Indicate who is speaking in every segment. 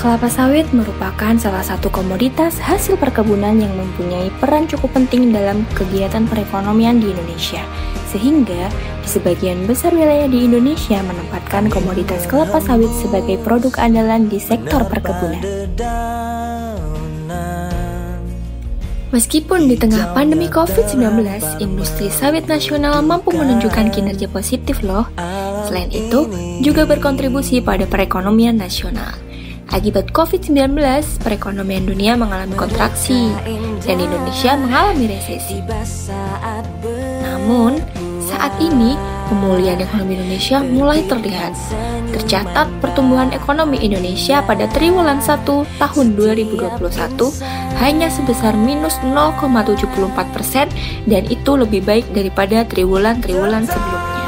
Speaker 1: Kelapa sawit merupakan salah satu komoditas hasil perkebunan yang mempunyai peran cukup penting dalam kegiatan perekonomian di Indonesia. Sehingga di sebagian besar wilayah di Indonesia menempatkan komoditas kelapa sawit sebagai produk andalan di sektor perkebunan. Meskipun di tengah pandemi COVID-19, industri sawit nasional mampu menunjukkan kinerja positif loh. Selain itu, juga berkontribusi pada perekonomian nasional. Akibat COVID-19, perekonomian dunia mengalami kontraksi dan Indonesia mengalami resesi. Namun, saat ini pemulihan ekonomi Indonesia mulai terlihat. Tercatat pertumbuhan ekonomi Indonesia pada triwulan 1 tahun 2021 hanya sebesar minus 0,74% dan itu lebih baik daripada triwulan-triwulan sebelumnya.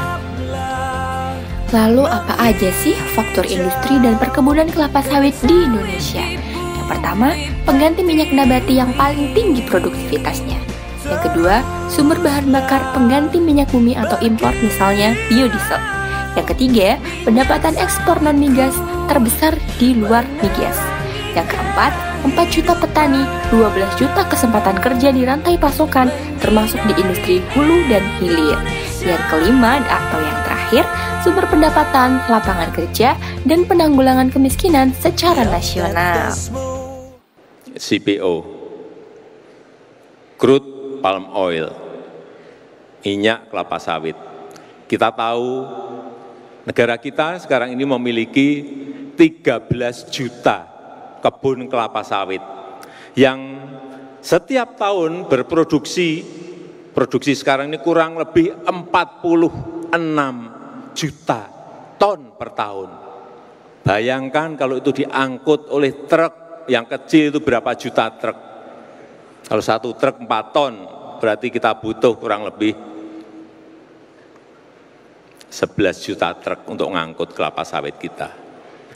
Speaker 1: Lalu apa aja sih faktor industri dan perkebunan kelapa sawit di Indonesia? Yang pertama, pengganti minyak nabati yang paling tinggi produktivitasnya. Yang kedua, sumber bahan bakar pengganti minyak bumi atau impor misalnya biodiesel. Yang ketiga, pendapatan ekspor non-migas terbesar di luar migas. Yang keempat, 4 juta petani, 12 juta kesempatan kerja di rantai pasokan termasuk di industri hulu dan hilir. Yang kelima atau yang terakhir, sumber pendapatan, lapangan kerja, dan penanggulangan kemiskinan secara nasional.
Speaker 2: CPO, crude palm oil, minyak kelapa sawit. Kita tahu negara kita sekarang ini memiliki 13 juta kebun kelapa sawit yang setiap tahun produksi sekarang ini kurang lebih 46 juta ton per tahun. Bayangkan kalau itu diangkut oleh truk yang kecil itu berapa juta truk. Kalau satu truk 4 ton berarti kita butuh kurang lebih 11 juta truk untuk mengangkut kelapa sawit kita.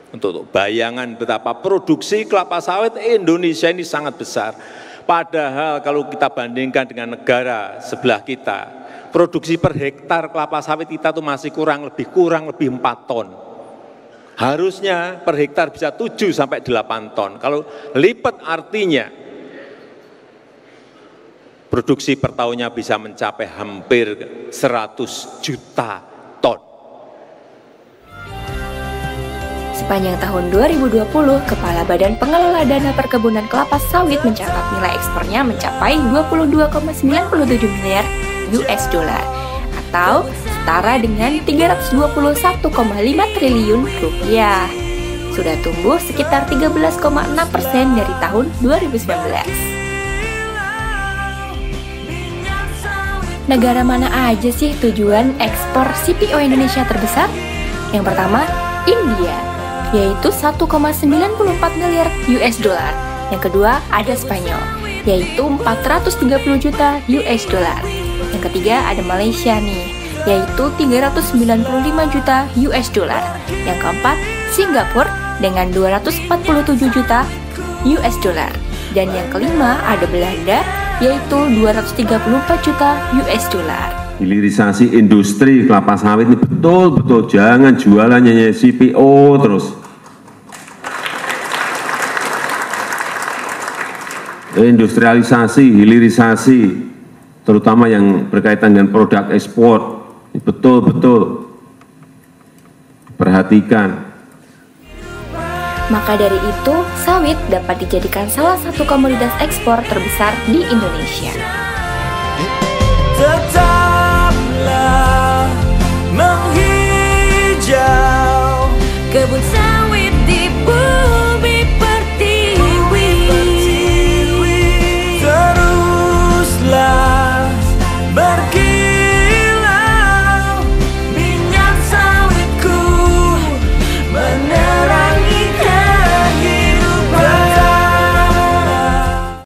Speaker 2: Untuk bayangan betapa produksi kelapa sawit Indonesia ini sangat besar. Padahal kalau kita bandingkan dengan negara sebelah kita, produksi per hektar kelapa sawit kita tuh masih kurang lebih 4 ton. Harusnya per hektar bisa 7 sampai 8 ton. Kalau lipat artinya produksi per tahunnya bisa mencapai hampir 100 juta ton.
Speaker 1: Sepanjang tahun 2020, Kepala Badan Pengelola Dana Perkebunan Kelapa Sawit mencatat nilai ekspornya mencapai 22,97 miliar US dollar atau setara dengan 321,5 triliun rupiah. Sudah tumbuh sekitar 13,6% dari tahun 2019. Negara mana aja sih tujuan ekspor CPO Indonesia terbesar? Yang pertama, India, yaitu 1,94 miliar US dollar. Yang kedua, ada Spanyol, yaitu 430 juta US dollar. Yang ketiga, ada Malaysia nih, yaitu 395 juta US dollar. Yang keempat, Singapura dengan 247 juta US dollar. Dan yang kelima, ada Belanda, yaitu 234 juta US dollar.
Speaker 3: Hilirisasi industri kelapa sawit ini betul-betul jangan jualannya CPO terus. Industrialisasi, hilirisasi, terutama yang berkaitan dengan produk ekspor, betul-betul perhatikan.
Speaker 1: Maka dari itu, sawit dapat dijadikan salah satu komoditas ekspor terbesar di Indonesia.
Speaker 4: Tetaplah menghijau kebun